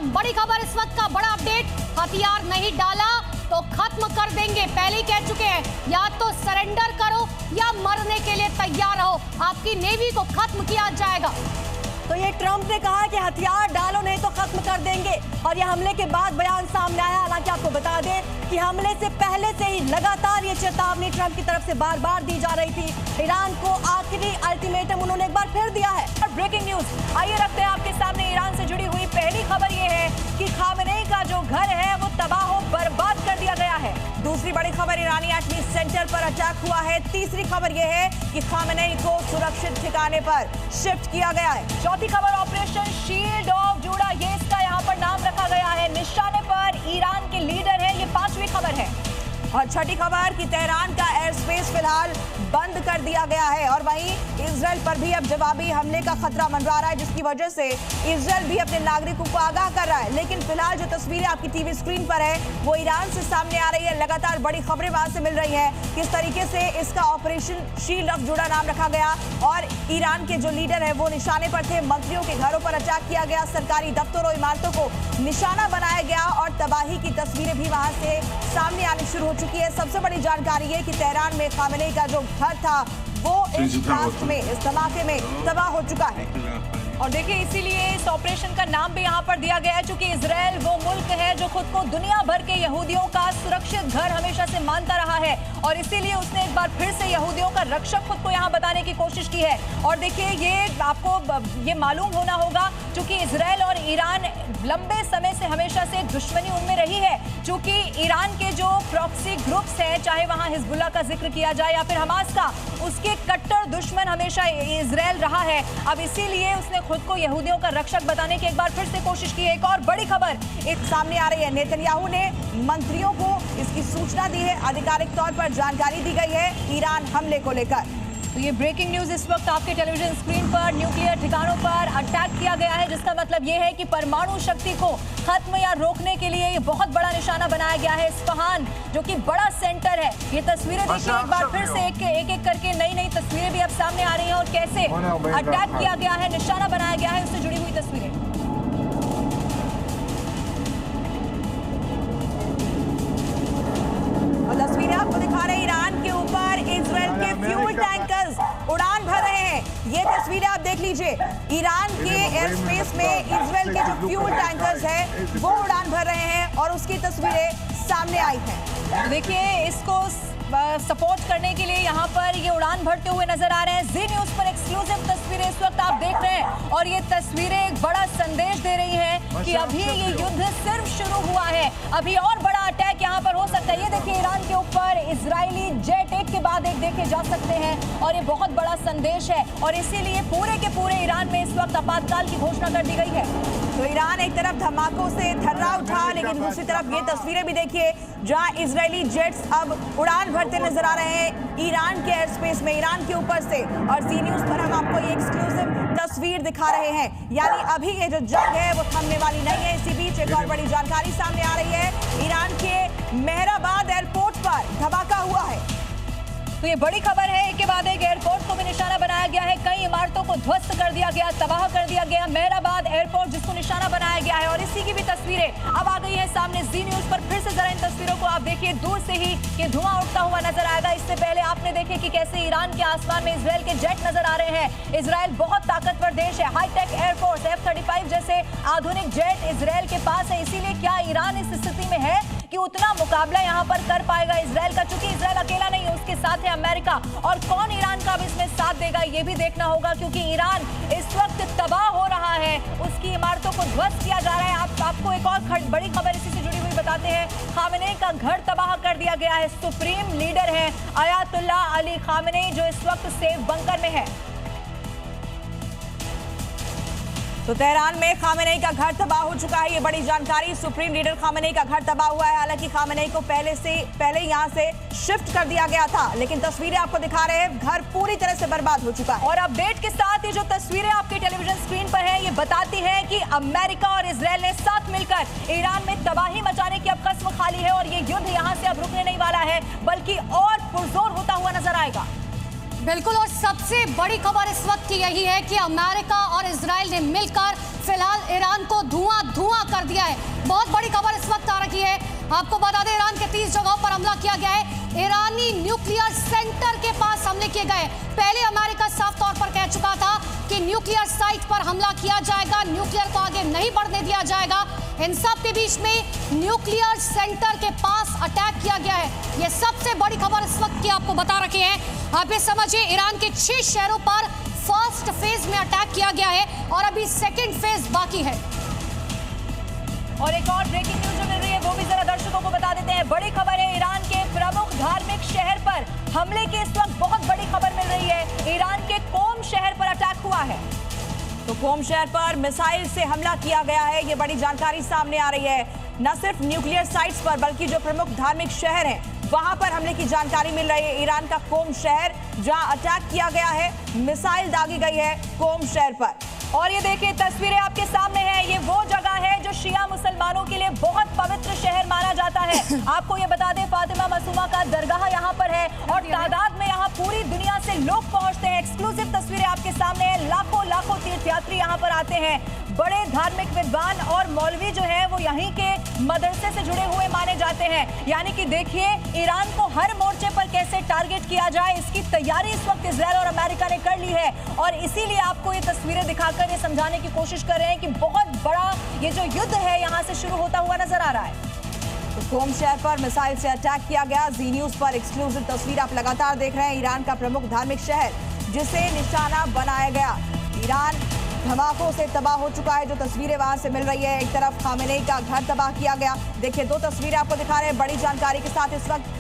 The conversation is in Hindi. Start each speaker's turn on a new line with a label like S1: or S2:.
S1: तमाम बड़ी खबर इस वक्त का बड़ा अपडेट। हथियार नहीं डाला तो खत्म कर देंगे, पहले ही कह चुके हैं, या तो सरेंडर करो या मरने के लिए तैयार रहो, आपकी नेवी को खत्म किया जाएगा।
S2: तो ये ट्रंप ने कहा कि हथियार डालो नहीं तो खत्म कर देंगे, और ये हमले के बाद बयान सामने आया। हालांकि आपको बता दें कि हमले से पहले से ही लगातार ये चेतावनी ट्रंप की तरफ से बार बार दी जा रही थी। ईरान को आखिरी अल्टीमेटम उन्होंने एक बार फिर दिया है। और ब्रेकिंग न्यूज आइए रखते हैं आपके सामने ईरान से जुड़ी हुई पहली खबर ये है कि खामेनेई का जो घर है वो तबाह बर्बाद कर दिया गया है। दूसरी बड़ी खबर ईरानी एटमी सेंटर पर अटैक हुआ है। तीसरी खबर यह है कि खामेनेई को सुरक्षित ठिकाने पर शिफ्ट किया गया है। चौथी खबर ऑपरेशन शील्ड ऑफ जूड़ा, ये इसका यहाँ पर नाम रखा गया है। निशाने पर ईरान के लीडर है। ये पांचवी खबर है। और छठी खबर कि तेहरान का एयर स्पेस फिलहाल बंद कर दिया गया है, और वहीं इजराइल पर भी अब जवाबी हमले का खतरा मंडरा रहा है, जिसकी वजह से इजराइल भी अपने नागरिकों को आगाह कर रहा है। लेकिन फिलहाल जो तस्वीरें आपकी टीवी स्क्रीन पर है वो ईरान से सामने आ रही है। लगातार बड़ी खबरें वहां से मिल रही है किस तरीके से इसका ऑपरेशन शील्ड ऑफ जूड़ा नाम रखा गया, और ईरान के जो लीडर है वो निशाने पर थे। मंत्रियों के घरों पर अटैक किया गया, सरकारी दफ्तरों इमारतों को निशाना बनाया गया, और तबाही की तस्वीरें भी वहां से सामने आनी शुरू हो चुकी है। सबसे बड़ी जानकारी है कि तेहरान में खामेनेई का जो घर था वो इस ब्लास्ट में, इस धमाके में तबाह हो चुका है। और देखिए इसीलिए इस ऑपरेशन का नाम भी यहाँ पर दिया गया है, क्योंकि इजराइल वो मुल्क है जो खुद को दुनिया भर के यहूदियों का सुरक्षित घर हमेशा से मानता रहा है, और इसीलिए उसने एक बार फिर से यहूदियों का रक्षक खुद को यहाँ बताने की कोशिश की है। और देखिए ये आपको ये मालूम होना होगा, क्योंकि इजराइल और ईरान लंबे समय से हमेशा से दुश्मनी उनमें रही है, क्योंकि ईरान के जो प्रॉक्सी ग्रुप्स हैं, चाहे वहाँ हिजबुल्लाह का जिक्र किया जाए या फिर हमास का, उसके कट्टर दुश्मन हमेशा इजराइल रहा है। अब इसीलिए उसने खुद को यहूदियों का रक्षक बताने की एक बार फिर से कोशिश की है। एक और बड़ी खबर एक सामने आ रही है। नेतन्याहू ने मंत्रियों को इसकी सूचना दी है, आधिकारिक तौर पर जानकारी दी गई है ईरान हमले को लेकर। तो ये ब्रेकिंग न्यूज इस वक्त आपके टेलीविजन स्क्रीन पर न्यूक्लियर ठिकानों पर अटैक किया गया है, जिसका मतलब ये है कि परमाणु शक्ति को खत्म या रोकने के लिए ये बहुत बड़ा निशाना बनाया गया है। इस्फहान जो कि बड़ा सेंटर है, ये तस्वीरें देखिए एक बार फिर से एक एक करके नई तस्वीरें भी अब सामने आ रही हैं, और कैसे अटैक किया गया है, निशाना बनाया गया है, उससे जुड़ी हुई तस्वीरें। तस्वीरें आपको दिखा रहे हैं ईरान के ऊपर इजराइल के फ्यूल टैंकर्स उड़ान भर रहे हैं। ये तस्वीरें आप देख लीजिए, ईरान के एयर स्पेस में इजराइल के जो फ्यूल टैंकर्स हैं वो उड़ान भर रहे हैं, और उसकी तस्वीरें सामने आई हैं। देखिए इसको सपोर्ट करने के लिए यहाँ पर ये उड़ान भरते हुए नजर आ रहे हैं। जी न्यूज पर एक्सक्लूसिव तस्वीरें इस वक्त आप देख रहे हैं, और ये तस्वीरें एक बड़ा संदेश दे रही हैं कि अभी ये युद्ध सिर्फ शुरू हुआ है, अभी और बड़ा अटैक यहाँ पर हो सकता है। ये देखिए ईरान के ऊपर इजरायली जेट एक के बाद एक देखे जा सकते हैं, और ये बहुत बड़ा संदेश है, और इसीलिए पूरे के पूरे ईरान में इस वक्त आपातकाल की घोषणा कर दी गई है। तो ईरान एक तरफ धमाकों से थर्रा उठा, लेकिन दूसरी तरफ ये तस्वीरें भी देखिए जहां इजरायली जेट्स अब उड़ान भरते नजर आ रहे हैं ईरान के एयर स्पेस में, ईरान के ऊपर से। और जी न्यूज पर हम आपको ये एक्सक्लूसिव तस्वीर दिखा रहे हैं, यानी अभी ये जो जंग है वो थमने वाली नहीं है। इसी बीच एक और बड़ी जानकारी सामने आ रही है, ईरान के मेहराबाद एयरपोर्ट पर धमाका हुआ है। तो ये बड़ी खबर है, एक के बाद एक एयरपोर्ट को भी निशाना बनाया गया है, कई इमारतों को ध्वस्त कर दिया गया, तबाह कर दिया गया। मेहराबाद एयरपोर्ट जिसको निशाना बनाया गया है, और इसी की भी तस्वीरें अब आ गई है सामने जी न्यूज पर। फिर से जरा इन तस्वीरों को आप देखिए, दूर से ही ये धुआं उठता हुआ नजर आएगा। इससे पहले आपने देखे कि कैसे ईरान के आसमान में इजराइल के जेट नजर आ रहे हैं। इजराइल बहुत ताकतवर देश है, हाईटेक एयरफोर्स F-35 जैसे आधुनिक जेट इजराइल के पास है। इसीलिए क्या ईरान इस स्थिति में है कि उतना मुकाबला यहाँ पर कर पाएगा इजराइल का? चूंकि इजराइल अकेला नहीं है, उसके साथ है अमेरिका, और कौन ईरान का अब इसमें साथ देगा ये भी देखना होगा, क्योंकि ईरान इस वक्त तबाह हो रहा है, उसकी इमारतों को ध्वस्त किया जा रहा है। आपको एक और बड़ी खबर इसी से जुड़ी हुई बताते हैं। खामेनेई का घर तबाह कर दिया गया है। सुप्रीम लीडर है अयातुल्ला अली खामेनेई, जो इस वक्त सेफ बंकर में है। तो तेहरान में खामेनेई का घर तबाह हो चुका है, ये बड़ी जानकारी। सुप्रीम लीडर खामेनेई का घर तबाह हुआ है। हालांकि खामेनेई को पहले यहां से शिफ्ट कर दिया गया था, लेकिन तस्वीरें आपको दिखा रहे हैं, घर पूरी तरह से बर्बाद हो चुका है। और अपडेट के साथ ये जो तस्वीरें आपके टेलीविजन स्क्रीन पर है, ये बताती है कि अमेरिका और इजराइल ने साथ मिलकर ईरान में तबाही मचाने की अब कसम खा ली है, और ये युद्ध यहां से अब रुकने नहीं वाला है, बल्कि और पुरजोर होता हुआ नजर आएगा।
S1: बिल्कुल, और सबसे बड़ी खबर इस वक्त की यही है कि अमेरिका और इजराइल ने मिलकर फिलहाल ईरान को धुआं कर दिया है। बहुत बड़ी खबर इस वक्त आ रही है। आपको बता दें, ईरान के 30 जगहों पर हमला किया गया है। ईरानी न्यूक्लियर सेंटर के पास हमले किए गए। पहले अमेरिका साफ तौर पर कह चुका था कि न्यूक्लियर साइट पर हमला किया जाएगा, न्यूक्लियर को आगे नहीं बढ़ने दिया जाएगा। इन सब के बीच में न्यूक्लियर सेंटर के पास अटैक किया गया है। यह सबसे बड़ी खबर इस वक्त की आपको बता रखे हैं। आप ये समझिए, ईरान के 6 शहरों पर फर्स्ट फेज में अटैक किया गया है और अभी सेकेंड फेज बाकी है।
S2: और एक और ब्रेकिंग न्यूज जो मिल रही है वो भी जरा दर्शकों को बता देते हैं। बड़ी खबर है, ईरान के प्रमुख धार्मिक शहर पर हमले की इस वक्त बहुत बड़ी खबर मिल रही है। ईरान के कोम शहर पर अटैक हुआ है। तो कोम शहर पर मिसाइल से हमला किया गया है, ये बड़ी जानकारी सामने आ रही है। न सिर्फ न्यूक्लियर साइट्स पर बल्कि जो प्रमुख धार्मिक शहर हैं वहां पर हमले की जानकारी मिल रही है। ईरान का कोम शहर जहां अटैक किया गया है, मिसाइल दागी गई है कोम शहर पर। और ये देखिए, तस्वीरें आपके सामने हैं। ये वो जगह है जो शिया मुसलमानों के लिए बहुत पवित्र शहर माना जाता है। आपको ये बता दें, फातिमा मासूमा का दरगाह यहाँ पर है और तादाद में यहाँ पूरी दुनिया से लोग पहुंचते हैं। एक्सक्लूसिव तस्वीरें आपके सामने हैं। लाखों तीर्थयात्री यहाँ पर आते हैं। बड़े धार्मिक विद्वान और मौलवी जो है वो यहीं के मदरसे से जुड़े हुए माने जाते हैं। यानी कि देखिए, ईरान को हर मोर्चे पर कैसे टारगेट किया जाए, इसकी तैयारी इस वक्त इजराइल और अमेरिका ने कर ली है। और इसीलिए आपको ये तस्वीरें दिखाकर ये समझाने की कोशिश कर रहे हैं कि बहुत बड़ा ये जो युद्ध है यहाँ से शुरू होता हुआ नजर आ रहा है। तो कोम शहर पर मिसाइल से अटैक किया गया। जी न्यूज पर एक्सक्लूसिव तस्वीर आप लगातार देख रहे हैं। ईरान का प्रमुख धार्मिक शहर जिसे निशाना बनाया गया। ईरान धमाकों से तबाह हो चुका है। जो तस्वीरें वहां से मिल रही है, एक तरफ खामेनेई का घर तबाह किया गया। देखिए, 2 तस्वीरें आपको दिखा रहे हैं बड़ी जानकारी के साथ। इस वक्त